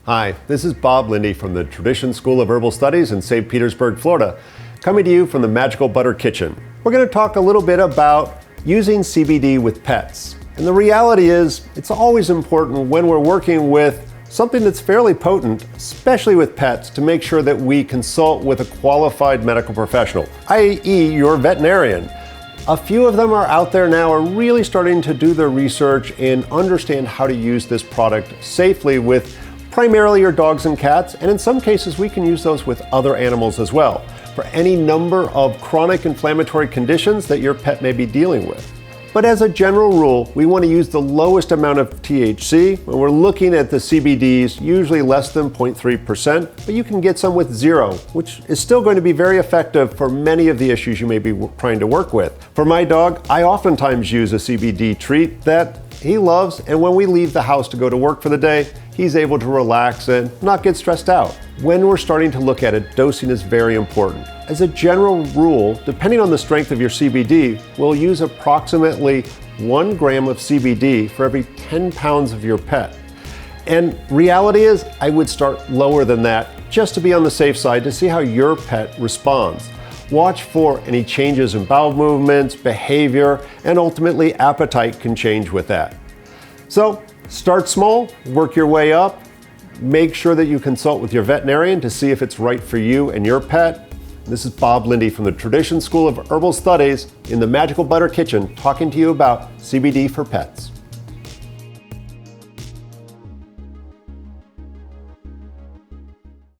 Hi, this is Bob Linde from the Tradition School of Herbal Studies in St. Petersburg, Florida, coming to you from the Magical Butter Kitchen. We're going to talk a little bit about using CBD with pets. And the reality is, it's always important when we're working with something that's fairly potent, especially with pets, to make sure that we consult with a qualified medical professional, i.e. your veterinarian. A few of them are out there now are really starting to do their research and understand how to use this product safely with primarily your dogs and cats, and in some cases we can use those with other animals as well, for any number of chronic inflammatory conditions that your pet may be dealing with. But as a general rule, we want to use the lowest amount of THC. When we're looking at the CBDs, usually less than 0.3%, but you can get some with 0, which is still going to be very effective for many of the issues you may be trying to work with. For my dog, I oftentimes use a CBD treat that he loves, and when we leave the house to go to work for the day, he's able to relax and not get stressed out. When we're starting to look at it, dosing is very important. As a general rule, depending on the strength of your CBD, we'll use approximately 1 gram of CBD for every 10 pounds of your pet. And reality is, I would start lower than that just to be on the safe side to see how your pet responds. Watch for any changes in bowel movements, behavior, and ultimately appetite can change with that. So start small, work your way up. Make sure that you consult with your veterinarian to see if it's right for you and your pet. This is Bob Linde from the Tradition School of Herbal Studies in the Magical Butter Kitchen, talking to you about CBD for pets.